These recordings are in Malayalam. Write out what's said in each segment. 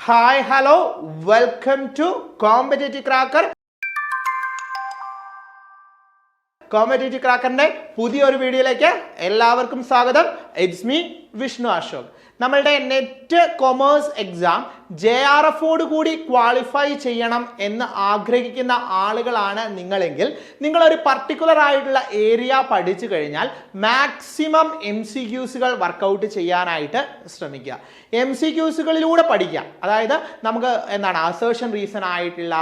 Hi, hello, welcome to Competitive Cracker. Competitive ക്രാക്കറിന്റെ പുതിയൊരു വീഡിയോയിലേക്ക് എല്ലാവർക്കും സ്വാഗതം. It's me Vishnu Ashok. നമ്മളുടെ നെറ്റ് കൊമേഴ്സ് എക്സാം JRFോട് കൂടി ക്വാളിഫൈ ചെയ്യണം എന്ന് ആഗ്രഹിക്കുന്ന ആളുകളാണ് നിങ്ങളെങ്കിൽ നിങ്ങളൊരു പർട്ടിക്കുലർ ആയിട്ടുള്ള ഏരിയ പഠിച്ചു കഴിഞ്ഞാൽ മാക്സിമം MCQസുകൾ വർക്കൗട്ട് ചെയ്യാനായിട്ട് ശ്രമിക്കുക. MCQസുകളിലൂടെ പഠിക്കുക. അതായത് നമുക്ക് എന്താണ് അസേർഷൻ റീസൺ ആയിട്ടുള്ള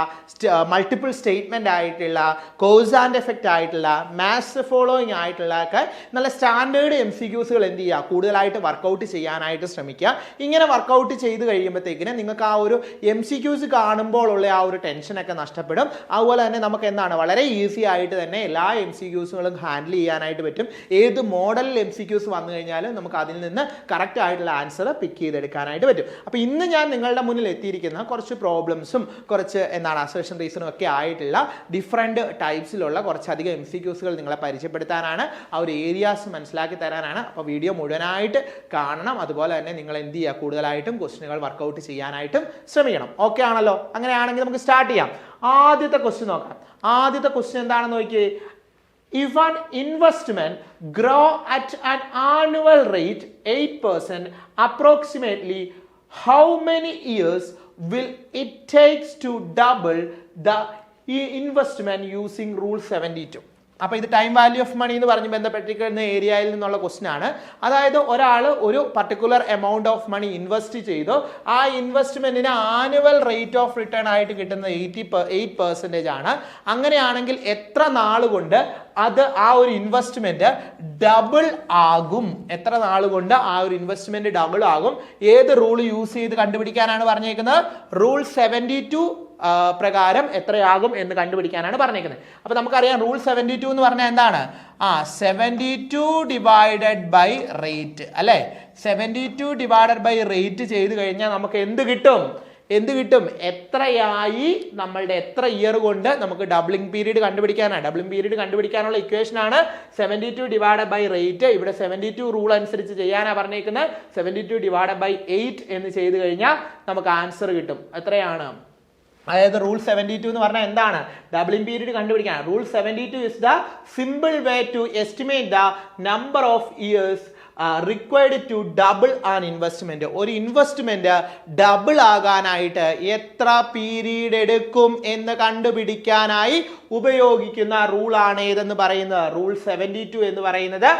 മൾട്ടിപ്പിൾ സ്റ്റേറ്റ്മെന്റ് ആയിട്ടുള്ള കോസ് ആൻഡ് എഫക്റ്റ് ആയിട്ടുള്ള മാത്സ് ഫോളോയിങ് ആയിട്ടുള്ള ഒക്കെ നല്ല സ്റ്റാൻഡേർഡ് MCQസുകൾ എന്ത് ചെയ്യുക, കൂടുതലായിട്ട് വർക്കൗട്ട് ചെയ്യാനായിട്ട് ശ്രമിക്കുക. ഇങ്ങനെ വർക്കൗട്ട് ചെയ്ത് കഴിയുമ്പോഴത്തേക്കിന് നിങ്ങൾക്ക് ആ ഒരു MCQസ് കാണുമ്പോൾ ഉള്ള ആ ഒരു ടെൻഷനൊക്കെ നഷ്ടപ്പെടും. അതുപോലെ തന്നെ നമുക്ക് എന്താണ് വളരെ ഈസി ആയിട്ട് തന്നെ എല്ലാ MCQസുകളും ഹാൻഡിൽ ചെയ്യാനായിട്ട് പറ്റും. ഏത് മോഡലിൽ MCQസ് വന്നു കഴിഞ്ഞാലും നമുക്ക് അതിൽ നിന്ന് കറക്റ്റ് ആയിട്ടുള്ള ആൻസർ പിക്ക് ചെയ്തെടുക്കാനായിട്ട് പറ്റും. അപ്പോൾ ഇന്ന് ഞാൻ നിങ്ങളുടെ മുന്നിൽ എത്തിയിരിക്കുന്ന കുറച്ച് പ്രോബ്ലംസും കുറച്ച് എന്താണ് അസേർഷൻ റീസണും ഒക്കെ ആയിട്ടുള്ള ഡിഫറെൻറ്റ് ടൈപ്സിലുള്ള കുറച്ചധികം MCQസുകൾ നിങ്ങളെ പരിചയപ്പെടുത്താനാണ്, ആ ഒരു ഏരിയാസ് മനസ്സിലാക്കി തരാനാണ്. അപ്പോൾ വീഡിയോ മുഴുവനായിട്ട് കാണണം. അതുപോലെ തന്നെ നിങ്ങൾ എന്ത് ചെയ്യുക, കൂടുതലായിട്ടും ക്വസ്റ്റ്യനുകൾ വർക്കൗട്ട് ചെയ്യാനായിട്ടും ശ്രമിക്കണം. ഓക്കെ ആണല്ലോ? അങ്ങനെയാണെങ്കിൽ നമുക്ക് സ്റ്റാർട്ട് ചെയ്യാം. ആദ്യത്തെ ക്വസ്റ്റ്യൻ നോക്കാം. ആദ്യത്തെ ക്വസ്റ്റ്യൻ എന്താണെന്ന് നോക്കിയേ. If an investment grow at an annual rate 8%, approximately how many years will it takes to double the investment using Rule 72? അപ്പോൾ ഇത് ടൈം വാല്യൂ ഓഫ് മണി എന്ന് പറഞ്ഞ് ബന്ധപ്പെട്ടിരിക്കുന്ന ഏരിയയിൽ നിന്നുള്ള ക്വസ്റ്റ്യൻ ആണ്. അതായത് ഒരാൾ ഒരു particular amount of money invest ചെയ്തു, ആ ഇൻവെസ്റ്റ്മെന്റിന് ആനുവൽ റേറ്റ് ഓഫ് റിട്ടേൺ ആയിട്ട് കിട്ടുന്ന 8% ആണ്. അങ്ങനെയാണെങ്കിൽ എത്ര നാൾ കൊണ്ട് അത് ആ ഒരു ഇൻവെസ്റ്റ്മെന്റ് ഡബിൾ ആകും? എത്ര നാൾ കൊണ്ട് ആ ഒരു ഇൻവെസ്റ്റ്മെന്റ് ഡബിൾ ആകും? ഏത് റൂൾ യൂസ് ചെയ്ത് കണ്ടുപിടിക്കാനാണ് പറഞ്ഞേക്കുന്നത്? റൂൾ 72 പ്രകാരം എത്രയാകും എന്ന് കണ്ടുപിടിക്കാനാണ് പറഞ്ഞേക്കുന്നത്. അപ്പൊ നമുക്കറിയാം റൂൾ 72 എന്ന് പറഞ്ഞാൽ എന്താണ്? 72 ഡിവൈഡഡ് ബൈ റേറ്റ് അല്ലെ. 72 ഡിവൈഡഡ് ബൈ റേറ്റ് ചെയ്ത് കഴിഞ്ഞാൽ നമുക്ക് എന്ത് കിട്ടും? എത്രയായി നമ്മളുടെ എത്ര ഇയർ കൊണ്ട് നമുക്ക് ഡബിളിംഗ് പീരീഡ് കണ്ടുപിടിക്കാനാണ്. ഡബിളിംഗ് പീരീഡ് കണ്ടുപിടിക്കാനുള്ള ഇക്വേഷൻ ആണ് 72 ഡിവൈഡഡ് ബൈ റേറ്റ്. ഇവിടെ 72 റൂൾ അനുസരിച്ച് ചെയ്യാനാണ് പറഞ്ഞേക്കുന്നത്. 72 ഡിവൈഡഡ് ബൈ 8 എന്ന് ചെയ്ത് കഴിഞ്ഞാൽ നമുക്ക് ആൻസർ കിട്ടും. എത്രയാണ്? അതായത് റൂൾ 72 എന്ന് പറഞ്ഞാൽ എന്താണ്? ഡബിളിംഗ് പീരീഡ് കണ്ടുപിടിക്കാൻ. Rule 72 is the simple way to estimate the number of years required to double an investment. ഒരു ഇൻവെസ്റ്റ്മെന്റ് ഡബിൾ ആകാനായിട്ട് എത്ര പീരീഡ് എടുക്കും എന്ന് കണ്ടുപിടിക്കാനായി ഉപയോഗിക്കുന്ന റൂൾ ആണ് ഏതെന്ന് പറയുന്നത്? റൂൾ 72 എന്ന് പറയുന്നത്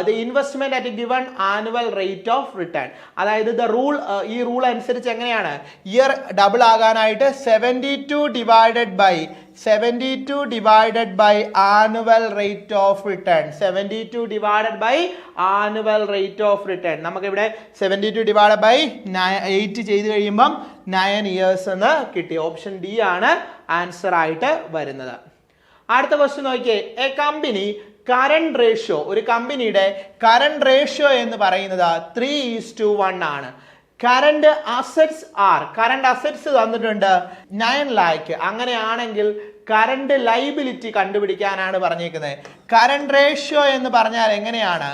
the investment at a given annual rate of return. അതായത് ഈ റൂൾ അനുസരിച്ച് എങ്ങനെയാണ് ഇയർ ഡബിൾ ആകാനായിട്ട് 72 divided by annual rate of return. 72 divided by annual rate of return. നമുക്കിവിടെ 72 ഡിവൈഡഡ് ബൈ 8 ചെയ്ത് കഴിയുമ്പം 9 ഇയേഴ്സ് എന്ന് കിട്ടി. ഓപ്ഷൻ ഡി ആണ് ആൻസർ ആയിട്ട് വരുന്നത്. അടുത്ത ക്വസ്റ്റ്യൻ നോക്കിയേ. എ കമ്പനി കറണ്ട് റേഷ്യോ, ഒരു കമ്പനിയുടെ കറണ്ട് റേഷ്യോ എന്ന് പറയുന്നത് 3:1 ആണ്. കറണ്ട് അസറ്റ്സ് തന്നിട്ടുണ്ട് 9 lakh. അങ്ങനെയാണെങ്കിൽ കറണ്ട് ലൈബിലിറ്റി കണ്ടുപിടിക്കാനാണ് പറഞ്ഞേക്കുന്നത്. കറണ്ട് റേഷ്യോ എന്ന് പറഞ്ഞാൽ എങ്ങനെയാണ്?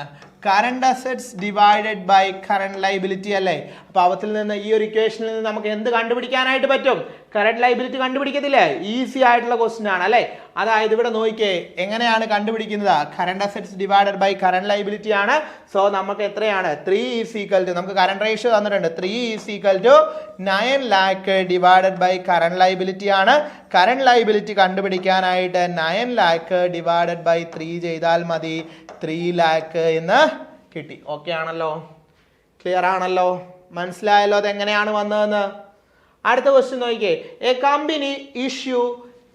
Current assets divided by current liability അല്ലേ. അപ്പൊ അവത്തിൽ നിന്ന് ഈ ഒരു ഇക്വേഷനിൽ നിന്ന് നമുക്ക് എന്ത് കണ്ടുപിടിക്കാനായിട്ട് പറ്റും? കറണ്ട് ലൈബിലിറ്റി കണ്ടുപിടിക്കത്തില്ലേ? ഈസി ആയിട്ടുള്ള ക്വസ്റ്റ്യൻ ആണ് അല്ലെ. അതായത് ഇവിടെ നോക്കിയേ എങ്ങനെയാണ് കണ്ടുപിടിക്കുന്നത്? Current assets divided by current liability ആണ്. സോ നമുക്ക് എത്രയാണ്? 3 നമുക്ക് കറണ്ട് റേഷ്യോ തന്നിട്ടുണ്ട്. 3 9 lakh divided by current liability ആണ്. കറണ്ട് ലൈബിലിറ്റി കണ്ടുപിടിക്കാനായിട്ട് 9 lakh ഡിവൈഡഡ് ബൈ 3 ചെയ്താൽ മതി. 3 lakh എന്ന് കിട്ടി. ഓക്കെ ആണല്ലോ? ക്ലിയർ ആണല്ലോ? മനസ്സിലായല്ലോ അതെങ്ങനെയാണ് വന്നതെന്ന്? അടുത്ത ക്വസ്റ്റ്യൻ നോക്കിയേ. A company issue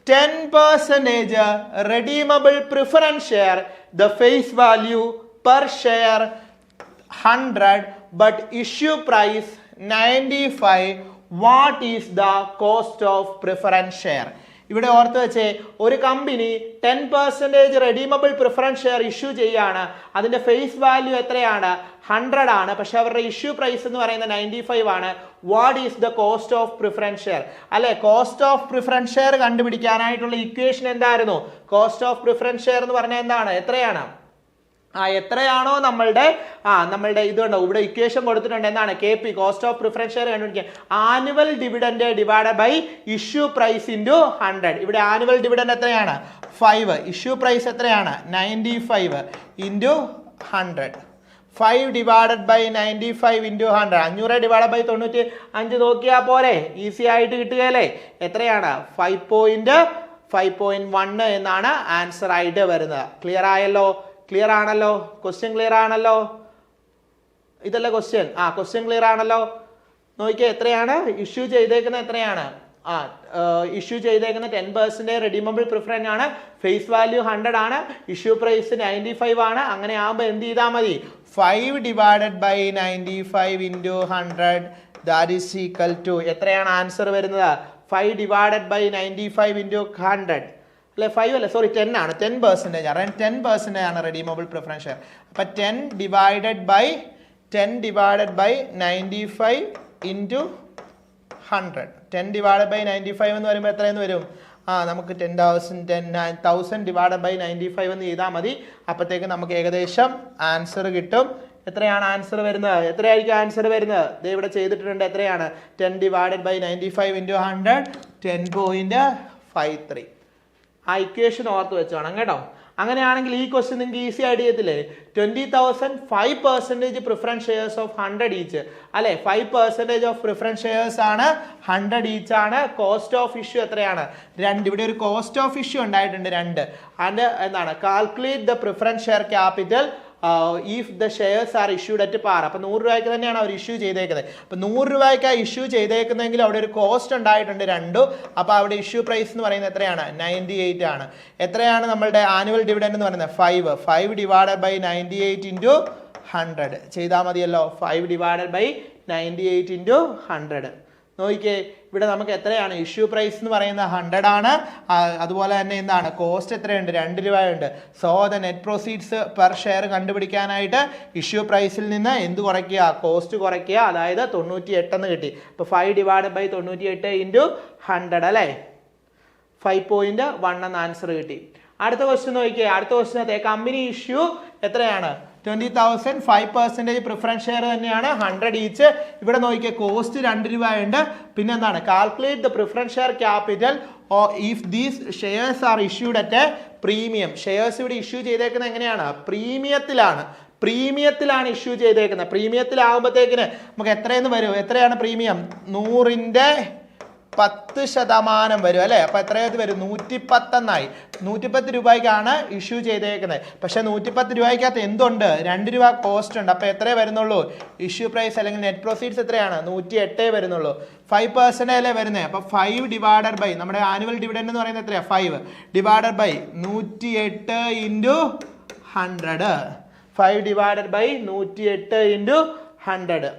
10% redeemable preference share, the face value per share 100 but issue price 95. What is the cost of preference share? ഇവിടെ ഓർത്ത് വെച്ചേ, ഒരു company 10% redeemable preference share issue ചെയ്യാണ്. അതിന്റെ ഫേസ് വാല്യൂ എത്രയാണ്? 100 ആണ്. പക്ഷെ അവരുടെ ഇഷ്യൂ പ്രൈസ് എന്ന് പറയുന്നത് 95 ആണ്. What is the cost of preference share അല്ലെ. കോസ്റ്റ് ഓഫ് പ്രിഫറൻസ് ഷെയർ കണ്ടുപിടിക്കാനായിട്ടുള്ള ഇക്വേഷൻ എന്തായിരുന്നു? കോസ്റ്റ് ഓഫ് പ്രിഫറൻസ് ഷെയർ എന്ന് പറഞ്ഞാൽ എന്താണ്? എത്രയാണ്? എത്രയാണോ നമ്മളുടെ ഇതുണ്ടോ ഇവിടെ ഇക്വേഷൻ കൊടുത്തിട്ടുണ്ട് എന്താണ് KP cost of preference share കണ്ടുപിടിക്കുക annual dividend divided by issue price into 100 ഇവിടെ ആനുവൽ ഡിവിഡൻഡ് എത്രയാണ് 5 ഇഷ്യൂ പ്രൈസ് എത്രയാണ് 95 into 100 5 divided by 95 into 100 500 divide by 95 നോക്കിയാൽ പോരെ ഈസി ആയിട്ട് കിട്ടുകയല്ലേ എത്രയാണ് 5.1 എന്നാണ് ആൻസർ ആയിട്ട് വരുന്നത് ക്ലിയർ ആയല്ലോ ക്ലിയർ ആണല്ലോ ക്വസ്റ്റ്യൻ ക്ലിയർ ആണല്ലോ ഇതല്ലേ ക്വസ്റ്റ്യൻ ക്വസ്റ്റ്യൻ ക്ലിയർ ആണല്ലോ നോക്കിയേ എത്രയാണ് ഇഷ്യൂ ചെയ്തേക്കുന്നത് എത്രയാണ് ഇഷ്യൂ ചെയ്തേക്കുന്ന 10% റെഡീമബിൾ പ്രിഫറൻസ് ആണ് ഫേസ് വാല്യൂ 100 ആണ് ഇഷ്യൂ പ്രൈസ് 95 ആണ് അങ്ങനെ ആകുമ്പോൾ എന്ത് ചെയ്താൽ മതി 5 divided by 95 into 100 that is equal to എത്രയാണ് ആൻസർ വരുന്നത് 5 ഡിവൈഡഡ് ബൈ 95 ഇൻറ്റു 100 അല്ലെ 5 അല്ലേ സോറി 10 ആണ് 10% ആണ് 10% ആണ് റെഡീമബിൾ പ്രിഫറൻസ് ഷെയർ അപ്പം 10 divided by 95 into 100 10 divided by 95 എന്ന് പറയുമ്പോൾ എത്രയെന്ന് വരും നമുക്ക് 10,000 ഡിവൈഡഡ് ബൈ 95 എന്ന് ചെയ്താൽ മതി അപ്പോഴത്തേക്ക് നമുക്ക് ഏകദേശം ആൻസർ കിട്ടും എത്രയാണ് ആൻസർ വരുന്നത് എത്രയായിരിക്കും ആൻസർ വരുന്നത് ഇത് ഇവിടെ ചെയ്തിട്ടുണ്ട് എത്രയാണ് 10 ഡിവൈഡഡ് ബൈ 95 ഇൻറ്റു 100 10.53 ഇക്വേഷൻ ഓർത്ത് വെച്ചോണം കേട്ടോ അങ്ങനെയാണെങ്കിൽ ഈ ക്വസ്റ്റ്യൻ നിങ്ങൾക്ക് ഈസി ആയിട്ട് ചെയ്യത്തില്ലേ 20,000 5% പ്രിഫറൻസ് ഷെയർസ് ഓഫ് 100 ഈച്ച് അല്ലെ 5% ഓഫ് പ്രിഫറൻസ് ഷെയർസ് ആണ് 100 ഈച്ച് ആണ് കോസ്റ്റ് ഓഫ് ഇഷ്യൂ എത്രയാണ് 2 ഇവിടെ ഒരു കോസ്റ്റ് ഓഫ് ഇഷ്യൂ ഉണ്ടായിട്ടുണ്ട് 2 ആൻഡ് എന്താണ് calculate the preference share capital if the shares are issued at par അപ്പം 100 രൂപയ്ക്ക് തന്നെയാണ് അവർ ഇഷ്യൂ ചെയ്തേക്കുന്നത് അപ്പം 100 രൂപയ്ക്കാണ് ഇഷ്യൂ ചെയ്തേക്കുന്നതെങ്കിൽ അവിടെ ഒരു കോസ്റ്റ് ഉണ്ടായിട്ടുണ്ട് 2 അപ്പോൾ അവിടെ ഇഷ്യൂ പ്രൈസ് എന്ന് പറയുന്നത് എത്രയാണ് 98 ആണ് എത്രയാണ് നമ്മളുടെ ആനുവൽ ഡിവിഡൻഡ് എന്ന് പറയുന്നത് 5 ഡിവൈഡഡ് ബൈ 98 ഇൻറ്റു 100 ചെയ്താൽ മതിയല്ലോ 5 ഡിവൈഡഡ് ബൈ 98 ഇൻറ്റു 100 നോക്കിക്കേ ഇവിടെ നമുക്ക് എത്രയാണ് ഇഷ്യൂ പ്രൈസ് എന്ന് പറയുന്നത് 100 ആണ് അതുപോലെ തന്നെ എന്താണ് കോസ്റ്റ് എത്രയുണ്ട് 2 രൂപയുണ്ട് so the net proceeds per share കണ്ടുപിടിക്കാനായിട്ട് ഇഷ്യൂ പ്രൈസിൽ നിന്ന് എന്ത് കുറയ്ക്കുക കോസ്റ്റ് കുറയ്ക്കുക അതായത് 98 എന്ന് കിട്ടി അപ്പോൾ 5 ഡിവൈഡഡ് ബൈ 98 ഇൻറ്റു 100 അല്ലേ 5.1 എന്ന ആൻസർ കിട്ടി അടുത്ത ക്വസ്റ്റ്യൻ നോക്കിയേ അടുത്ത ക്വസ്റ്റ്യൻ കമ്പനി ഇഷ്യൂ എത്രയാണ് 20,000 5% പ്രിഫറൻസ് ഷെയർ തന്നെയാണ് 100 ഈച്ച് ഇവിടെ നോക്കിയ കോസ്റ്റ് 2 രൂപയുണ്ട് പിന്നെ എന്താണ് calculate the preference share capital if these shares are issued at A premium shares ഇവിടെ ഇഷ്യൂ ചെയ്തേക്കുന്നത് എങ്ങനെയാണ് പ്രീമിയത്തിലാണ് ഇഷ്യൂ ചെയ്തേക്കുന്നത് പ്രീമിയത്തിലാകുമ്പോഴത്തേക്കിന് നമുക്ക് എത്രയെന്ന് വരും എത്രയാണ് പ്രീമിയം 100ന്റെ 10% വരും അല്ലേ അപ്പോൾ എത്രയായിട്ട് വരും 110 എന്നായി 110 രൂപയ്ക്കാണ് ഇഷ്യൂ ചെയ്തേക്കുന്നത് പക്ഷെ 110 രൂപയ്ക്കകത്ത് എന്തുണ്ട് 2 രൂപ കോസ്റ്റ് ഉണ്ട് അപ്പോൾ എത്രയേ വരുന്നുള്ളൂ ഇഷ്യൂ പ്രൈസ് അല്ലെങ്കിൽ നെറ്റ് പ്രൊസീഡ്സ് എത്രയാണ് 108 വരുന്നുള്ളൂ 5% അല്ലേ വരുന്നത് അപ്പോൾ 5 ഡിവൈഡഡ് ബൈ നമ്മുടെ ആനുവൽ ഡിവിഡൻഡ് എന്ന് പറയുന്നത് എത്രയാണ് 5 divided by 108 into 100 5 divided by 108 into 100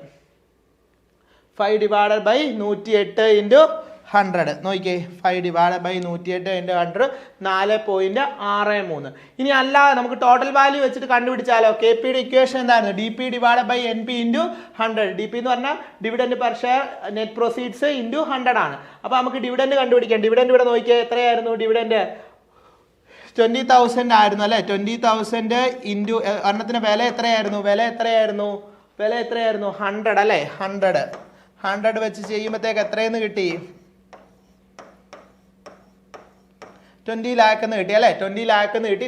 5 divided by 108 into 100 നോക്കിയേ 5 ഡിവൈഡഡ് ബൈ 108 ഇൻറ്റു 100 4.63 ഇനി അല്ലാതെ നമുക്ക് ടോട്ടൽ വാല്യൂ വെച്ചിട്ട് കണ്ടുപിടിച്ചാലോ KPയുടെ ഇക്വേഷൻ എന്തായിരുന്നു DP divided by NP into 100 DP എന്ന് പറഞ്ഞാൽ dividend per share net proceeds into 100 ആണ് അപ്പോൾ നമുക്ക് ഡിവിഡൻഡ് കണ്ടുപിടിക്കാം ഡിവിഡൻഡ് ഇവിടെ നോക്കിയേ എത്രയായിരുന്നു ഡിവിഡൻഡ് 20,000 ആയിരുന്നു അല്ലേ 20,000 ഇൻറ്റു ഒരെണ്ണത്തിന് വില എത്രയായിരുന്നു 100 അല്ലേ 100 വെച്ച് ചെയ്യുമ്പോഴത്തേക്ക് എത്രയെന്ന് കിട്ടി 20 lakh എന്ന് കിട്ടി അല്ലേ 20 lakh എന്ന് കിട്ടി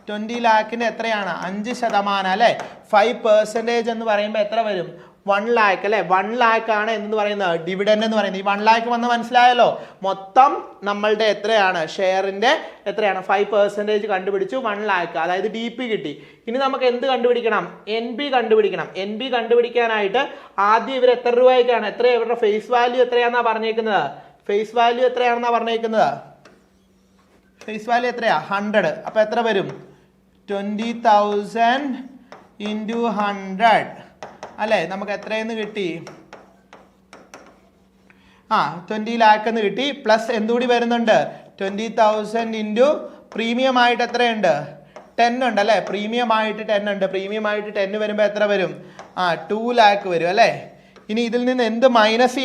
20 lakhന്റെ എത്രയാണ് 5% അല്ലേ 5% എന്ന് പറയുമ്പോൾ എത്ര വരും 1 lakh അല്ലേ 1 lakh ആണ് എന്ന് പറയുന്നത് ഡിവിഡൻഡ് എന്ന് പറയുന്നത് ഈ 1 lakh വന്ന് മനസ്സിലായല്ലോ മൊത്തം നമ്മളുടെ എത്രയാണ് ഷെയറിന്റെ എത്രയാണ് 5% കണ്ടുപിടിച്ചു 1 lakh അതായത് DP കിട്ടി ഇനി നമുക്ക് എന്ത് കണ്ടുപിടിക്കണം NB കണ്ടുപിടിക്കാനായിട്ട് ആദ്യം ഇവർ എത്ര രൂപയ്ക്കാണ് ഇവരുടെ ഫേസ് വാല്യൂ എത്രയാണെന്നാ പറഞ്ഞേക്കുന്നത് ഫേസ് വാല്യൂ എത്രയാ 100 അപ്പൊ എത്ര വരും 20,000 ഇൻറ്റു 100 അല്ലേ നമുക്ക് എത്രയെന്ന് കിട്ടി 20 lakh എന്ന് കിട്ടി പ്ലസ് എന്തുകൂടി വരുന്നുണ്ട് 20,000 ഇൻറ്റു പ്രീമിയം ആയിട്ട് എത്രയുണ്ട് 10 ഉണ്ട് അല്ലേ പ്രീമിയം ആയിട്ട് 10 വരുമ്പോൾ എത്ര വരും 2 lakh വരും അല്ലേ ഇനി ഇതിൽ നിന്ന് എന്ത് മൈനസ്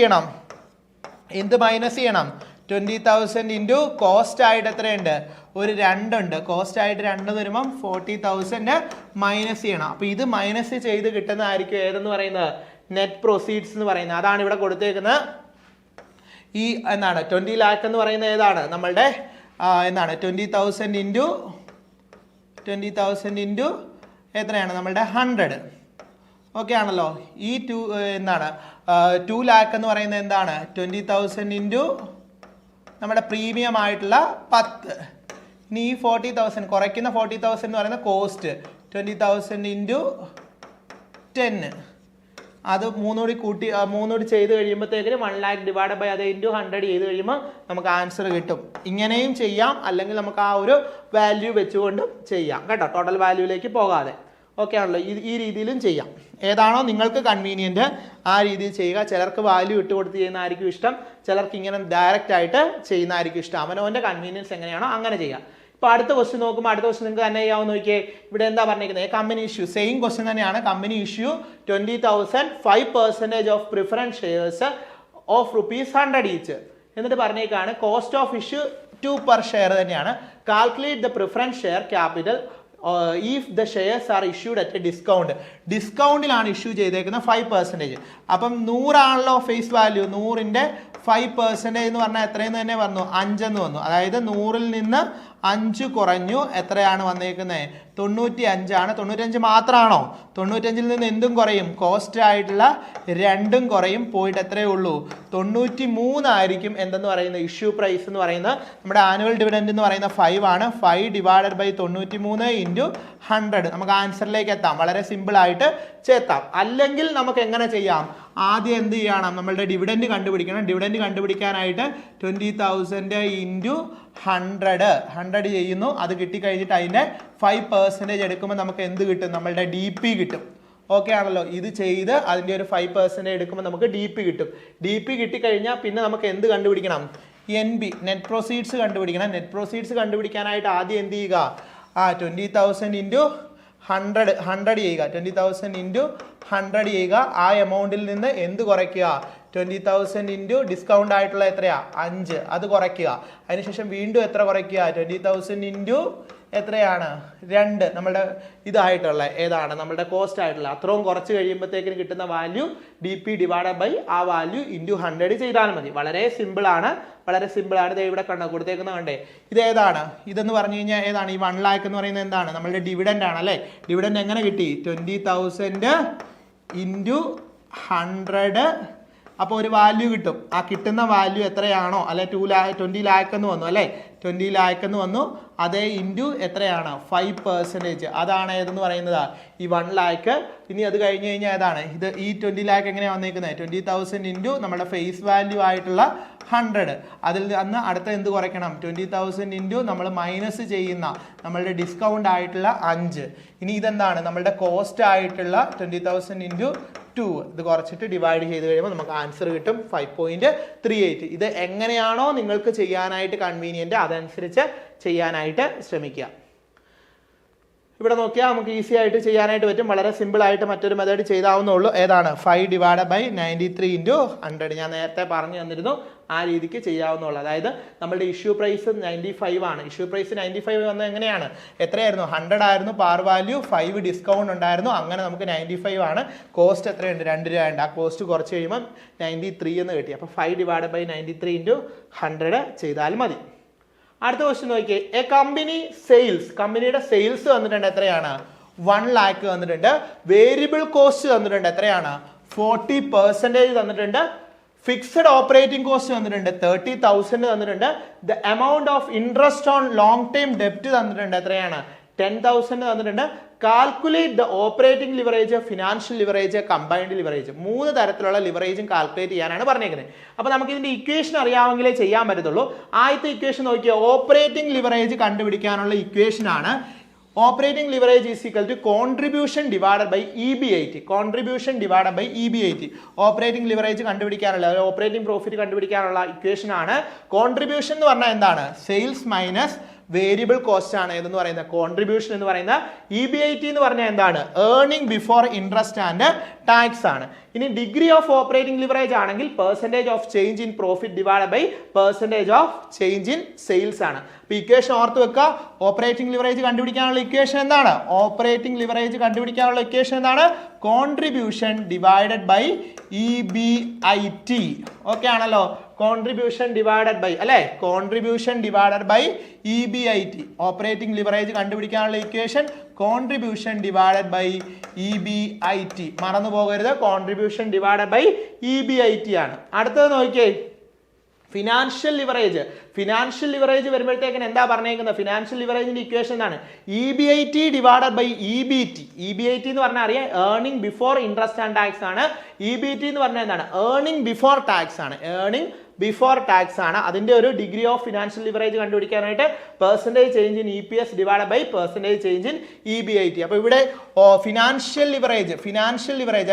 ചെയ്യണം 20,000 ഇൻറ്റു കോസ്റ്റ് ആയിട്ട് എത്രയുണ്ട്, ഒരു 2 ഉണ്ട്. കോസ്റ്റ് ആയിട്ട് 2 വരുമ്പം 40,000 മൈനസ് ചെയ്യണം. അപ്പോൾ ഇത് മൈനസ് ചെയ്ത് കിട്ടുന്നതായിരിക്കും ഏതെന്ന് പറയുന്നത്, നെറ്റ് പ്രൊസീഡ്സ് എന്ന് പറയുന്നത്. അതാണ് ഇവിടെ കൊടുത്തേക്കുന്നത്. ഈ എന്താണ് 20 lakh എന്ന് പറയുന്നത് ഏതാണ്, നമ്മളുടെ എന്താണ് 20,000 ഇൻറ്റു എത്രയാണ്, നമ്മളുടെ 100. ഓക്കെ ആണല്ലോ. ഈ എന്താണ് 2 lakh എന്ന് പറയുന്നത് എന്താണ്, 20,000 ഇൻറ്റു നമ്മുടെ പ്രീമിയം ആയിട്ടുള്ള 10. ഇനി ഈ 40,000 കുറയ്ക്കുന്ന 40,000 എന്ന് പറയുന്ന കോസ്റ്റ്, 20,000 ഇൻറ്റു 10. അത് മൂന്നുകൂടി ചെയ്ത് കഴിയുമ്പോഴത്തേക്കിന് 1 lakh ഡിവൈഡ് ബൈ അത് ഇൻറ്റു 100 ചെയ്ത് കഴിയുമ്പോൾ നമുക്ക് ആൻസർ കിട്ടും. ഇങ്ങനെയും ചെയ്യാം, അല്ലെങ്കിൽ നമുക്ക് ആ ഒരു വാല്യൂ വെച്ചുകൊണ്ടും ചെയ്യാം കേട്ടോ, ടോട്ടൽ വാല്യൂയിലേക്ക് പോകാതെ. ഓക്കെ ആണല്ലോ. ഈ രീതിയിലും ചെയ്യാം. ഏതാണോ നിങ്ങൾക്ക് കൺവീനിയൻറ്റ് ആ രീതിയിൽ ചെയ്യുക. ചിലർക്ക് വാല്യൂ ഇട്ട് കൊടുത്ത് ചെയ്യുന്നതായിരിക്കും ഇഷ്ടം, ചിലർക്ക് ഇങ്ങനെ ഡയറക്റ്റ് ആയിട്ട് ചെയ്യുന്നതായിരിക്കും ഇഷ്ടം. അവനവൻ്റെ കൺവീനിയൻസ് എങ്ങനെയാണോ അങ്ങനെ ചെയ്യാം. ഇപ്പോൾ അടുത്ത ക്വസ്റ്റ്യൻ നോക്കുമ്പോൾ അടുത്ത ക്വസ്റ്റ്യൻ നിങ്ങൾക്ക് തന്നെ ചെയ്യാവുന്ന നോക്കിയേ. ഇവിടെ എന്താ പറഞ്ഞിരിക്കുന്നത്, കമ്പനി ഇഷ്യൂ സെയിം ക്വസ്റ്റ്യൻ തന്നെയാണ്. Company issue 20,000 5% of preference shares of ₹100 each. എന്നിട്ട് പറഞ്ഞേക്കാണ് cost of issue 2 per share തന്നെയാണ്. Calculate the preference share capital if the shares are issued at a discount. ഡിസ്കൗണ്ടിലാണ് ഇഷ്യൂ ചെയ്തേക്കുന്നത് 5%. അപ്പം 100 ആണല്ലോ ഫേസ് വാല്യൂ. 100ന്റെ 5% എന്ന് പറഞ്ഞാൽ എത്രയെന്ന് തന്നെ വന്നു, 5 എന്ന് വന്നു. അതായത് 100ൽ നിന്ന് 5 കുറഞ്ഞു. എത്രയാണ് വന്നേക്കുന്നത്, 95 ആണ്. 95 മാത്രമാണോ, 95ൽ നിന്ന് എന്തും കുറയും, കോസ്റ്റ് ആയിട്ടുള്ള 2 കുറയും. പോയിട്ട് എത്രയേ ഉള്ളൂ, 93 ആയിരിക്കും. എന്തെന്ന് പറയുന്നത്, ഇഷ്യൂ പ്രൈസ് എന്ന് പറയുന്നത്. നമ്മുടെ ആനുവൽ ഡിവിഡൻഡ് എന്ന് പറയുന്ന 5 ആണ്. 5 ഡിവൈഡഡ് ബൈ 93 ഇൻറ്റു 100. നമുക്ക് ആൻസറിലേക്ക് എത്താം, വളരെ സിമ്പിൾ ആയിട്ട് ചേർത്താം. അല്ലെങ്കിൽ നമുക്ക് എങ്ങനെ ചെയ്യാം, ആദ്യം എന്ത് ചെയ്യണം, നമ്മളുടെ ഡിവിഡൻഡ് കണ്ടുപിടിക്കണം. ഡിവിഡൻഡ് കണ്ടുപിടിക്കാനായിട്ട് 20,000 ഇൻറ്റു 100 ചെയ്യുന്നു. അത് കിട്ടിക്കഴിഞ്ഞിട്ട് അതിൻ്റെ 5% എടുക്കുമ്പോൾ നമുക്ക് എന്ത് കിട്ടും, നമ്മളുടെ DP കിട്ടും. ഓക്കെ ആണല്ലോ. ഇത് ചെയ്ത് അതിൻ്റെ ഒരു 5% എടുക്കുമ്പോൾ നമുക്ക് DP കിട്ടും. DP കിട്ടിക്കഴിഞ്ഞാൽ പിന്നെ നമുക്ക് എന്ത് കണ്ടുപിടിക്കണം, NB നെറ്റ് പ്രൊസീഡ്സ് കണ്ടുപിടിക്കണം. നെറ്റ് പ്രൊസീഡ്സ് കണ്ടുപിടിക്കാനായിട്ട് ആദ്യം എന്ത് ചെയ്യുക, 20,000 ഇൻറ്റു 100 ചെയ്യുക. 20,000 ഇൻറ്റു 100 ചെയ്യുക. ആ എമൗണ്ടിൽ നിന്ന് എന്ത് കുറയ്ക്കുക, 20,000 ഇൻറ്റു ഡിസ്കൗണ്ട് ആയിട്ടുള്ള എത്രയാ, 5, അത് കുറയ്ക്കുക. അതിനുശേഷം വീണ്ടും എത്ര കുറയ്ക്കുക, 20,000 ഇൻറ്റു എത്രയാണ്, 2, നമ്മളുടെ ഇതായിട്ടുള്ള ഏതാണ്, നമ്മളുടെ കോസ്റ്റ് ആയിട്ടുള്ള അത്രയും കുറച്ച് കഴിയുമ്പോഴത്തേക്കിന് കിട്ടുന്ന വാല്യൂ DP ഡിവൈഡ് ബൈ ആ വാല്യൂ ഇൻറ്റു 100 ചെയ്താൽ മതി. വളരെ സിമ്പിളാണ്, വളരെ സിമ്പിളാണ്. ഇത് ഇവിടെ കണ്ടോ കൊടുത്തേക്കുന്ന കണ്ടേ. ഇത് ഏതാണ്, ഇതെന്ന് പറഞ്ഞു കഴിഞ്ഞാൽ ഏതാണ്, ഈ 1 lakh എന്ന് പറയുന്നത് എന്താണ്, നമ്മളുടെ ഡിവിഡൻഡ് ആണ് അല്ലേ. ഡിവിഡൻഡ് എങ്ങനെ കിട്ടി, 20,000 ഇൻറ്റു 100. അപ്പോൾ ഒരു വാല്യൂ കിട്ടും. ആ കിട്ടുന്ന വാല്യൂ എത്രയാണോ, അല്ലെ 20 lakh എന്ന് വന്നു അല്ലേ, 20 lakh എന്ന് വന്നു. അതേ ഇൻറ്റു എത്രയാണ്, 5%. അതാണ് ഏതെന്ന് പറയുന്നത്, ഈ 1 lakh. ഇനി അത് കഴിഞ്ഞ് കഴിഞ്ഞാൽ ഏതാണ് ഇത്, ഈ 20 lakh എങ്ങനെയാണ് വന്നേക്കുന്നത്, 20,000 ഇൻറ്റു നമ്മുടെ ഫേസ് വാല്യൂ ആയിട്ടുള്ള 100. അതിൽ നിന്ന് അടുത്ത എന്ത് കുറയ്ക്കണം, 20,000 ഇൻറ്റു നമ്മൾ മൈനസ് ചെയ്യുന്ന നമ്മളുടെ ഡിസ്കൗണ്ട് ആയിട്ടുള്ള 5. ഇനി ഇതെന്താണ്, നമ്മളുടെ കോസ്റ്റ് ആയിട്ടുള്ള 20,000 ഇൻറ്റു 2. ഇത് കുറച്ചിട്ട് ഡിവൈഡ് ചെയ്ത് കഴിയുമ്പോൾ നമുക്ക് ആൻസർ കിട്ടും 5.38. ഇത് എങ്ങനെയാണോ നിങ്ങൾക്ക് ചെയ്യാനായിട്ട് കൺവീനിയൻറ്റ് അതനുസരിച്ച് ചെയ്യാനായിട്ട് ശ്രമിക്കുക. ഇവിടെ നോക്കിയാൽ നമുക്ക് ഈസി ആയിട്ട് ചെയ്യാനായിട്ട് പറ്റും. വളരെ സിമ്പിൾ ആയിട്ട് മറ്റൊരു മെത്തേഡ് ചെയ്താവുന്നുള്ളൂ. ഏതാണ്, 5 ഡിവൈഡ് ബൈ 93 ഇൻറ്റു 100. ഞാൻ നേരത്തെ പറഞ്ഞു തന്നിരുന്നു, ആ രീതിക്ക് ചെയ്യാവുന്നുള്ളൂ. അതായത് നമ്മുടെ ഇഷ്യൂ പ്രൈസ് 95 ആണ്. ഇഷ്യൂ പ്രൈസ് 95 വന്നത് എങ്ങനെയാണ്, എത്രയായിരുന്നു, 100 ആയിരുന്നു പാർ വാല്യൂ, 5 ഡിസ്കൗണ്ട് ഉണ്ടായിരുന്നു. അങ്ങനെ നമുക്ക് 95 ആണ്. കോസ്റ്റ് എത്രയുണ്ട്, 2 രൂപ ഉണ്ട്. ആ കോസ്റ്റ് കുറച്ച് കഴിയുമ്പോൾ 93 എന്ന് കിട്ടി. അപ്പോൾ 5 ഡിവൈഡ് ബൈ 93 ഇൻറ്റു 100 ചെയ്താൽ മതി. അടുത്ത ക്വസ്റ്റ്യൻ നോക്കിയേ. എ കമ്പനി സെയിൽസ്, കമ്പനിയുടെ സെയിൽസ് വന്നിട്ടുണ്ട് എത്രയാണ്, 1 lakh വന്നിട്ടുണ്ട്. വേരിയബിൾ കോസ്റ്റ് തന്നിട്ടുണ്ട് എത്രയാണ്, 40% തന്നിട്ടുണ്ട്. ഫിക്സഡ് ഓപ്പറേറ്റിംഗ് കോസ്റ്റ് തന്നിട്ടുണ്ട് 30,000 തന്നിട്ടുണ്ട്. The amount of interest on long time ഡെപ്റ്റ് തന്നിട്ടുണ്ട് എത്രയാണ്, 10,000 തന്നിട്ടുണ്ട്. Calculate the operating leverage, financial leverage, combined leverage. 3 തരത്തിലുള്ള ലിവറേജും കാൽക്കുലേറ്റ് ചെയ്യാനാണ് പറഞ്ഞേക്കുന്നത്. അപ്പോൾ നമുക്ക് ഇതിന്റെ ഇക്വേഷൻ അറിയാമെങ്കിലേ ചെയ്യാൻ പറ്റത്തുള്ളൂ. ആദ്യത്തെ ഇക്വേഷൻ നോക്കിയാൽ ഓപ്പറേറ്റിംഗ് ലിവറേജ് കണ്ടുപിടിക്കാനുള്ള ഇക്വേഷൻ ആണ്. Operating leverage is equal to contribution divided by EBIT. Contribution divided by EBIT. Operating leverage കണ്ടുപിടിക്കാനുള്ള, ഓപ്പറേറ്റിംഗ് പ്രോഫിറ്റ് കണ്ടുപിടിക്കാനുള്ള ഇക്വേഷൻ ആണ്. കോൺട്രിബ്യൂഷൻ എന്ന് പറഞ്ഞാൽ എന്താണ്, സെയിൽസ് മൈനസ് വേരിയബിൾ കോസ്റ്റ് ആണ് ഏതെന്ന് പറയുന്നത് കോൺട്രിബ്യൂഷൻ എന്ന് പറയുന്ന EBIT എന്ന് പറഞ്ഞാൽ എന്താണ് earning before interest and tax ആണ്. ഇനി ഡിഗ്രി ഓഫ് ഓപ്പറേറ്റിംഗ് ലിവറേജ് ആണെങ്കിൽ percentage of change in profit divide by percentage of change in sales ആണ്. അപ്പോൾ ഇക്വേഷൻ ഓർത്ത് വെക്കുക. ഓപ്പറേറ്റിംഗ് ലിവറേജ് കണ്ടുപിടിക്കാനുള്ള ഇക്വേഷൻ എന്താണ് ഓപ്പറേറ്റിംഗ് ലിവറേജ് കണ്ടുപിടിക്കാനുള്ള ഇക്വേഷൻ എന്താണ് contribution divided by EBIT. Okay ആണല്ലോ കോൺട്രിബ്യൂഷൻ ഡിവൈഡഡ് ബൈ അല്ലെ contribution divided by EBIT. Operating leverage കണ്ടുപിടിക്കാനുള്ള equation contribution divided by EBIT. മറന്നു പോകരുത് കോൺട്രിബ്യൂഷൻ ഡിവൈഡഡ് ബൈ EBIT ആണ്. അടുത്തത് നോക്കിയേ ഫിനാൻഷ്യൽ ലിവറേജ്. ഫിനാൻഷ്യൽ ലിവറേജ് വരുമ്പോഴത്തേക്കിന് എന്താ പറഞ്ഞേക്കുന്നത് ഫിനാൻഷ്യൽ ലിവറേജിന്റെ ഇക്വേഷൻ എന്താണ് EBIT divided by EBT. EBIT എന്ന് പറഞ്ഞാൽ അറിയാം earning before interest and tax ആണ്. EBT എന്ന് പറഞ്ഞാൽ എന്താണ് ഏർണിംഗ് ബിഫോർ ടാക്സ് ആണ്. ഏർണിംഗ് ബിഫോർ ടാക്സ് ആണ്. അതിന്റെ ഒരു ഡിഗ്രി ഓഫ് ഫിനാൻഷ്യൽ ലിവറേജ് കണ്ടുപിടിക്കാനായിട്ട് percentage change in EPS divide by percentage change in EBIT. അപ്പോൾ ഇവിടെ ഫിനാൻഷ്യൽ ലിവറേജ്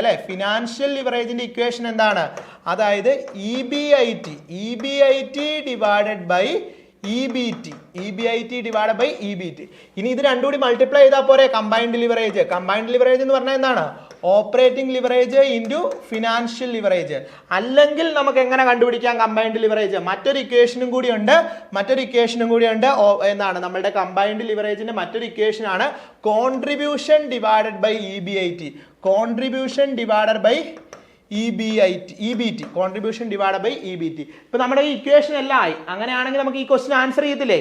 അല്ലെ ഫിനാൻഷ്യൽ ലിവറേജിന്റെ ഇക്വേഷൻ എന്താണ് അതായത് EBIT divided by EBT divide by EBT. ഇനി ഇത് രണ്ടും കൂടി മൾട്ടിപ്ലൈ ചെയ്താൽ പോരെ കമ്പൈൻഡ് ലിവറേജ് എന്ന് പറഞ്ഞാൽ എന്താണ് operating leverage into financial leverage. അല്ലെങ്കിൽ നമുക്ക് എങ്ങനെ കണ്ടുപിടിക്കാം കമ്പൈൻഡ് ലിവറേജ് മറ്റൊരു ഇക്വേഷനും കൂടി ഉണ്ട് എന്താണ് നമ്മുടെ കമ്പൈൻഡ് ലിവറേജിന്റെ മറ്റൊരു ഇക്വേഷൻ ആണ് contribution divided by EBIT. Contribution divided by EBT contribution divide by EBT. ഇപ്പൊ നമ്മുടെ ഈ ഇക്വേഷൻ എല്ലാം ആയി. അങ്ങനെയാണെങ്കിൽ നമുക്ക് ഈ ക്വസ്റ്റ്യൻ ആൻസർ ചെയ്യത്തില്ലേ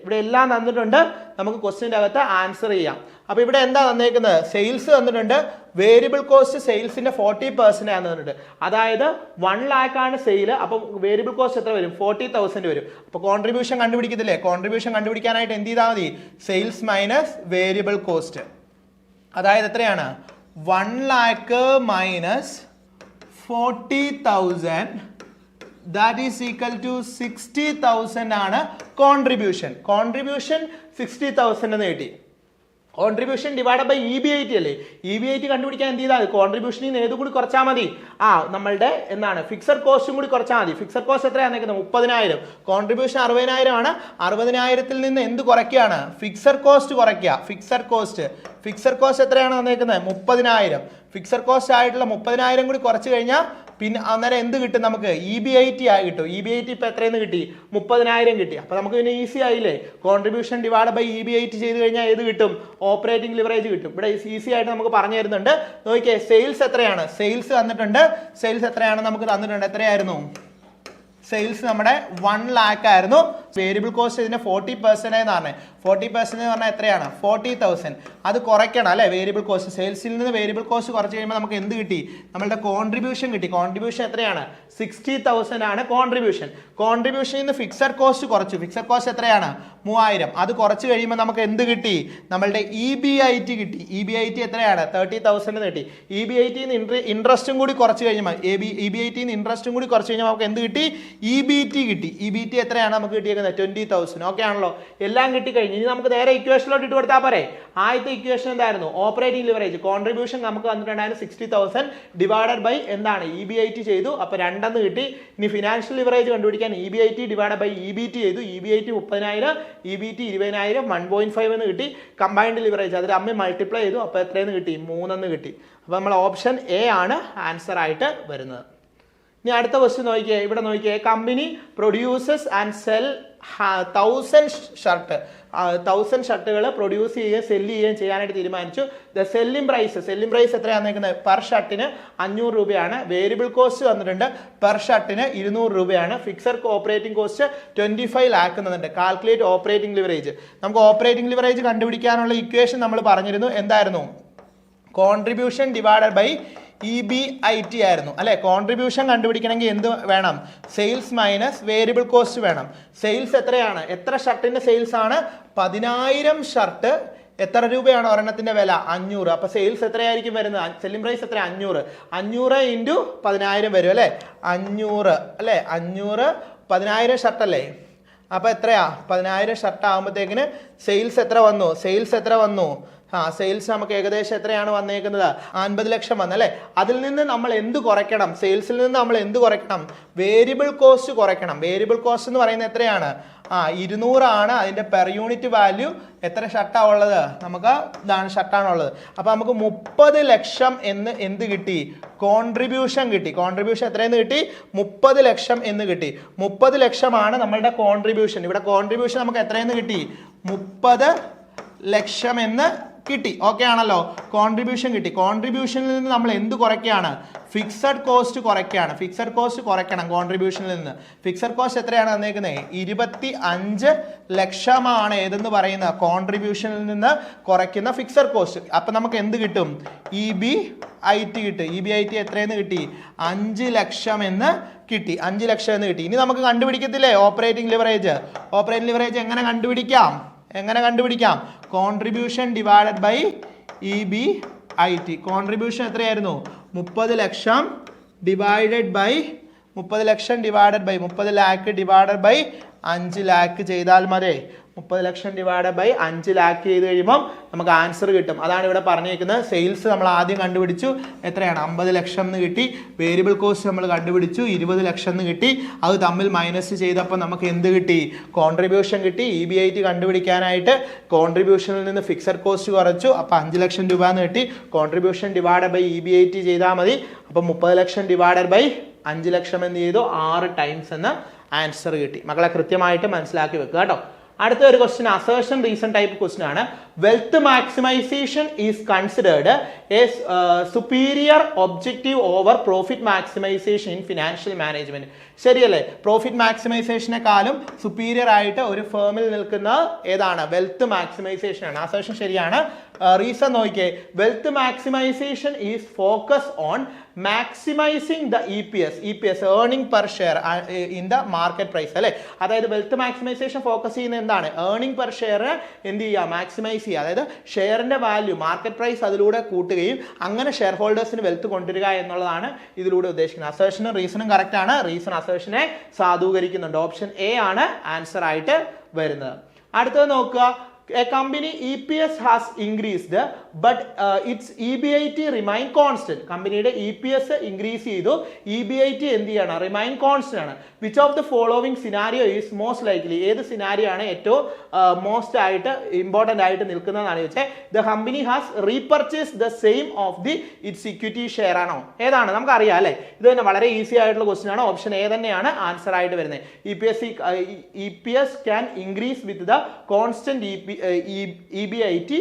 ഇവിടെ എല്ലാം തന്നിട്ടുണ്ട്. നമുക്ക് ക്വസ്റ്റ്യൻ്റെ അകത്ത് ആൻസർ ചെയ്യാം. അപ്പൊ ഇവിടെ എന്താ തന്നേക്കുന്നത് സെയിൽസ് തന്നിട്ടുണ്ട്. വേരിയബിൾ കോസ്റ്റ് സെയിൽസിന്റെ 40% തന്നിട്ടുണ്ട്. അതായത് 1 lakh ആണ് സെയിൽ. അപ്പൊ വേരിയബിൾ കോസ്റ്റ് എത്ര വരും 40,000 വരും. അപ്പൊ കോൺട്രിബ്യൂഷൻ കണ്ടുപിടിക്കത്തില്ലേ കോൺട്രിബ്യൂഷൻ കണ്ടുപിടിക്കാനായിട്ട് എന്ത് ചെയ്താൽ മതി സെയിൽസ് മൈനസ് വേരിയബിൾ കോസ്റ്റ്. അതായത് എത്രയാണ് 1 lakh minus 40,000 that is equal to 60,000 ആണ് കോൺട്രിബ്യൂഷൻ 60,000 എന്ന് കിട്ടി. കോൺട്രിബ്യൂഷൻ ഡിവൈഡ് ബൈ EBIT അല്ലേ EBIT കണ്ടുപിടിക്കാൻ എന്ത് ചെയ്താൽ കോൺട്രിബ്യൂഷനിൽ നിന്ന് ഏത് കൂടി കുറച്ചാൽ മതി നമ്മളുടെ എന്താണ് ഫിക്സഡ് കോസ്റ്റും കൂടി കുറച്ചാൽ മതി. ഫിക്സഡ് കോസ്റ്റ് എത്രയാണ് 30,000 കോൺട്രിബ്യൂഷൻ 60,000 ആണ്. 60,000 നിന്ന് എന്ത് കുറയ്ക്കുകയാണ് ഫിക്സഡ് കോസ്റ്റ് കുറയ്ക്കുക. ഫിക്സഡ് കോസ്റ്റ് എത്രയാണ് തന്നേക്കുന്നത് 30,000. ഫിക്സഡ് കോസ്റ്റ് ആയിട്ടുള്ള 30,000 കൂടി കുറച്ച് കഴിഞ്ഞാൽ പിന്നെ അന്നേരം എന്ത് കിട്ടും നമുക്ക് EBIT ആയി കിട്ടും. EBIT ഇപ്പൊ എത്രയെന്ന് കിട്ടി 30,000 കിട്ടി. അപ്പൊ നമുക്ക് പിന്നെ ഈസി ആയില്ലേ കോൺട്രിബ്യൂഷൻ ഡിവൈഡ് ബൈ EBIT ചെയ്ത് കഴിഞ്ഞാൽ ഏത് കിട്ടും ഓപ്പറേറ്റിംഗ് ലിവറേജ് കിട്ടും. ഇവിടെ ഈസി ആയിട്ട് നമുക്ക് പറഞ്ഞു തരുന്നുണ്ട്. നോക്കിയേ സെയിൽസ് എത്രയാണ് സെയിൽസ് തന്നിട്ടുണ്ട്. സെയിൽസ് എത്രയാണ് നമുക്ക് തന്നിട്ടുണ്ട്. എത്രയായിരുന്നു സെയിൽസ് നമ്മുടെ 1 lakh ആയിരുന്നു. വേരിയബിൾ കോസ്റ്റ് ഇതിന്റെ 40% എന്ന് പറഞ്ഞത് 40% എന്ന് പറഞ്ഞാൽ എത്രയാണ് 40,000. അത് കുറയ്ക്കണം അല്ലെ വേരിയബിൾ കോസ്റ്റ്. സെയിൽസിൽ നിന്ന് വേരിയബിൾ കോസ്റ്റ് കുറച്ച് കഴിയുമ്പോൾ നമുക്ക് എന്ത് കിട്ടി നമ്മളുടെ കോൺട്രിബ്യൂഷൻ കിട്ടി. കോൺട്രിബ്യൂഷൻ എത്രയാണ് 60,000 ആണ് കോൺട്രിബ്യൂഷൻ. കോൺട്രിബ്യൂഷനിൽ നിന്ന് ഫിക്സഡ് കോസ്റ്റ് കുറച്ചു. ഫിക്സഡ് കോസ്റ്റ് എത്രയാണ് 3,000. അത് കുറച്ച് കഴിയുമ്പോൾ നമുക്ക് എന്ത് കിട്ടി നമ്മളുടെ EBIT കിട്ടി. EBIT എത്രയാണ് 30,000 കിട്ടി. EBIT ഇൻട്രസ്റ്റും കൂടി കുറച്ച് കഴിയുമ്പോൾ EBIT ഇൻട്രസ്റ്റും കൂടി കുറച്ച് കഴിഞ്ഞാൽ നമുക്ക് എന്ത് കിട്ടി EBT കിട്ടി. EBT എത്രയാണ് നമുക്ക് കിട്ടിയേക്കുന്നത് 20,000. ഓക്കെ ആണല്ലോ എല്ലാം കിട്ടിക്കഴിഞ്ഞു. ഇനി നമുക്ക് നേരെ ഇക്വേഷനിലോട്ട് ഇട്ട് കൊടുത്താൽ പോരെ. ആദ്യത്തെ ഇക്വേഷൻ എന്തായിരുന്നു ഓപ്പറേറ്റിംഗ് ലിവറേജ് കോൺട്രിബ്യൂഷൻ നമുക്ക് വന്നിട്ടുണ്ടായിരുന്നു 60,000 ഡിവൈഡഡ് ബൈ എന്താണ് EBIT ചെയ്തു. അപ്പൊ 2 കിട്ടി. ഇനി ഫിനാൻഷ്യൽ ലിവറേജ് കണ്ടുപിടിക്കാൻ EBIT ഡിവൈഡ് ബൈ EBT ചെയ്തു. EBIT 30,000 EBT 20,000 1.5 എന്ന് കിട്ടി. കമ്പൈൻഡ് ലിവറേജ് അതിൽ അമ്മ മൾട്ടിപ്ലൈ ചെയ്തു. അപ്പൊ എത്രയെന്ന് കിട്ടി 3 കിട്ടി. അപ്പൊ നമ്മൾ ഓപ്ഷൻ A ആണ് ആൻസർ ആയിട്ട് വരുന്നത്. ഇനി അടുത്ത ക്വസ്റ്റ്യൻ നോക്കിയേ. ഇവിടെ നോക്കിയേ കമ്പനി പ്രൊഡ്യൂസസ് ആൻഡ് സെൽ 1000 ഷർട്ടുകൾ പ്രൊഡ്യൂസ് ചെയ്യുകയും സെല്ല് ചെയ്യുകയും ചെയ്യാനായിട്ട് തീരുമാനിച്ചു. ദ സെല്ലിംഗ് പ്രൈസ് എത്രയാണ് നിൽക്കുന്നത് പെർ ഷർട്ടിന് 500 രൂപയാണ്. വേരിയബിൾ കോസ്റ്റ് വന്നിട്ടുണ്ട് പെർ ഷർട്ടിന് 200 രൂപയാണ്. ഫിക്സഡ് ഓപ്പറേറ്റിംഗ് കോസ്റ്റ് 25 lakh എന്നുണ്ട്. Calculate operating leverage. നമുക്ക് ഓപ്പറേറ്റിംഗ് ലിവറേജ് കണ്ടുപിടിക്കാനുള്ള ഇക്വേഷൻ നമ്മൾ പറഞ്ഞിരുന്നു. എന്തായിരുന്നു കോൺട്രിബ്യൂഷൻ ഡിവൈഡഡ് ബൈ EBIT ആയിരുന്നു അല്ലെ. കോൺട്രിബ്യൂഷൻ കണ്ടുപിടിക്കണമെങ്കിൽ എന്ത് വേണം സെയിൽസ് മൈനസ് വേരിയബിൾ കോസ്റ്റ് വേണം. സെയിൽസ് എത്രയാണ് എത്ര ഷർട്ടിന്റെ സെയിൽസ് ആണ് 10,000 ഷർട്ട്. എത്ര രൂപയാണ് ഒരെണ്ണത്തിന്റെ വില 500. അപ്പൊ സെയിൽസ് എത്രയായിരിക്കും വരുന്നത് സെല്ലിംഗ് പ്രൈസ് എത്ര 500 ഇൻറ്റു 10,000 വരും അല്ലെ 500 അല്ലെ 500 10,000 ഷർട്ട് അല്ലേ. അപ്പൊ എത്രയാ 10,000 ഷർട്ട് ആകുമ്പോഴത്തേക്കിന് സെയിൽസ് എത്ര വന്നു സെയിൽസ് നമുക്ക് ഏകദേശം എത്രയാണ് വന്നേക്കുന്നത്? 50 ലക്ഷം വന്നല്ലേ. അതിൽ നിന്ന് നമ്മൾ എന്ത് കുറയ്ക്കണം? സെയിൽസിൽ നിന്ന് നമ്മൾ എന്ത് കുറയ്ക്കണം? വേരിയബിൾ കോസ്റ്റ് കുറയ്ക്കണം. വേരിയബിൾ കോസ്റ്റ് എന്ന് പറയുന്നത് എത്രയാണ്? 200 ആണ്. അതിന്റെ പെർ യൂണിറ്റ് വാല്യൂ എത്ര ഷർട്ടാണ് ഉള്ളത്? നമുക്ക് ഇതാണ് ഷർട്ടാണുള്ളത്. അപ്പൊ നമുക്ക് 30 ലക്ഷം എന്ന് എന്ത് കിട്ടി? കോൺട്രിബ്യൂഷൻ കിട്ടി. കോൺട്രിബ്യൂഷൻ എത്രയെന്ന് കിട്ടി? 30 ലക്ഷം എന്ന് കിട്ടി. 30 ലക്ഷമാണ് നമ്മളുടെ കോൺട്രിബ്യൂഷൻ. ഇവിടെ കോൺട്രിബ്യൂഷൻ നമുക്ക് എത്രയെന്ന് കിട്ടി? 30 ലക്ഷം എന്ന് കിട്ടി. ഓക്കെ ആണല്ലോ. കോൺട്രിബ്യൂഷൻ കിട്ടി. കോൺട്രിബ്യൂഷനിൽ നിന്ന് നമ്മൾ എന്ത് കുറയ്ക്കുകയാണ്? ഫിക്സഡ് കോസ്റ്റ് കുറയ്ക്കുകയാണ്. ഫിക്സഡ് കോസ്റ്റ് കുറയ്ക്കണം കോൺട്രിബ്യൂഷനിൽ നിന്ന്. ഫിക്സഡ് കോസ്റ്റ് എത്രയാണ് തന്നേക്കുന്നത്? 25 ലക്ഷമാണ് ഏതെന്ന് പറയുന്ന കോൺട്രിബ്യൂഷനിൽ നിന്ന് കുറയ്ക്കുന്ന ഫിക്സഡ് കോസ്റ്റ്. അപ്പൊ നമുക്ക് എന്ത് കിട്ടും? EBIT കിട്ടും. EBIT എത്രയെന്ന് കിട്ടി? 5 ലക്ഷം എന്ന് കിട്ടി. 5 ലക്ഷം എന്ന് കിട്ടി. ഇനി നമുക്ക് കണ്ടുപിടിക്കത്തില്ലേ ഓപ്പറേറ്റിംഗ് ലിവറേജ്? ഓപ്പറേറ്റിംഗ് ലിവറേജ് എങ്ങനെ കണ്ടുപിടിക്കാം? Contribution divided by EBIT. Contribution എത്രയായിരുന്നു? 30 lakh divided by 30 lakh divided by 5 lakh ചെയ്താൽ മതി. 30 ലക്ഷം ഡിവൈഡഡ് ബൈ 5 lakh ചെയ്ത് കഴിയുമ്പോൾ നമുക്ക് ആൻസർ കിട്ടും. അതാണ് ഇവിടെ പറഞ്ഞേക്കുന്നത്. സെയിൽസ് നമ്മൾ ആദ്യം കണ്ടുപിടിച്ചു. എത്രയാണ്? 50 ലക്ഷം എന്ന് കിട്ടി. വേരിയബിൾ കോസ്റ്റ് നമ്മൾ കണ്ടുപിടിച്ചു. 20 ലക്ഷം എന്ന് കിട്ടി. അത് തമ്മിൽ മൈനസ് ചെയ്തപ്പോൾ നമുക്ക് എന്ത് കിട്ടി? കോൺട്രിബ്യൂഷൻ കിട്ടി. EBIT കണ്ടുപിടിക്കാനായിട്ട് കോൺട്രിബ്യൂഷനിൽ നിന്ന് ഫിക്സഡ് കോസ്റ്റ് കുറച്ചു. അപ്പോൾ 5 ലക്ഷം രൂപ എന്ന് കിട്ടി. കോൺട്രിബ്യൂഷൻ ഡിവൈഡഡ് ബൈ EBIT ചെയ്താൽ മതി. അപ്പോൾ 30 ലക്ഷം ഡിവൈഡഡ് ബൈ 5 ലക്ഷം എന്ന് ചെയ്തു. 6 ടൈംസ് എന്ന ആൻസർ കിട്ടി. മക്കളെ കൃത്യമായിട്ട് മനസ്സിലാക്കി വെക്കുക കേട്ടോ. അടുത്ത ഒരു question assertion reason type question ആണ്. Wealth maximization is considered as superior objective over profit maximization in financial management. ശരിയല്ലേ? പ്രോഫിറ്റ് മാക്സിമൈസേഷനെക്കാളും സുപ്പീരിയർ ആയിട്ട് ഒരു ഫേമിൽ നിൽക്കുന്ന ഏതാണ്? വെൽത്ത് മാക്സിമൈസേഷൻ ആണ്. അസേർഷൻ ശരിയാണ്. റീസൺ നോക്കിയേ. Wealth maximization is focus on maximizing the EPS earning per share in the market price അല്ലെ. അതായത് വെൽത്ത് മാക്സിമൈസേഷൻ ഫോക്കസ് ചെയ്യുന്ന എന്താണ്? ഏർണിംഗ് പെർ ഷെയർ എന്ത് ചെയ്യുക? മാക്സിമൈസ് ചെയ്യുക. അതായത് ഷെയറിന്റെ വാല്യൂ മാർക്കറ്റ് പ്രൈസ് അതിലൂടെ കൂട്ടുകയും അങ്ങനെ ഷെയർ ഹോൾഡേഴ്സിന് വെൽത്ത് കൊണ്ടുവരിക എന്നുള്ളതാണ് ഇതിലൂടെ ഉദ്ദേശിക്കുന്നത്. അസേർഷനും റീസണും കറക്റ്റ് ആണ്. റീസൺ അസേർഷനെ സാധൂകരിക്കുന്നുണ്ട്. ഓപ്ഷൻ എ ആണ് ആൻസർ ആയിട്ട് വരുന്നത്. അടുത്തത് നോക്കുക. A company EPS has increased but its EBIT remain constant. കമ്പനിയുടെ EPS increase ചെയ്തു, EBIT എന്ത് ചെയ്യണം? റിമൈൻ കോൺസ്റ്റന്റ് ആണ്. Which of the following scenario is most likely? ഏത് സിനാരിയോ ആണ് ഏറ്റവും മോസ്റ്റ് ആയിട്ട് ഇമ്പോർട്ടന്റ് ആയിട്ട് നിൽക്കുന്നതാണ് ചോദിച്ചാൽ the company has repurchased the same of the its equity share ആണോ? ഏതാണ്? നമുക്ക് അറിയാം അല്ലേ. ഇത് തന്നെ വളരെ ഈസി ആയിട്ടുള്ള ക്വസ്റ്റ്യൻ ആണ്. ഓപ്ഷൻ എ തന്നെയാണ് ആൻസർ ആയിട്ട് വരുന്നത്. EPS can increase with the constant EBIT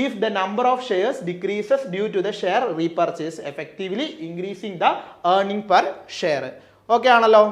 if the number of shares decreases due to the share repurchase, effectively increasing the earning per share. Okay ആണല്ലോ.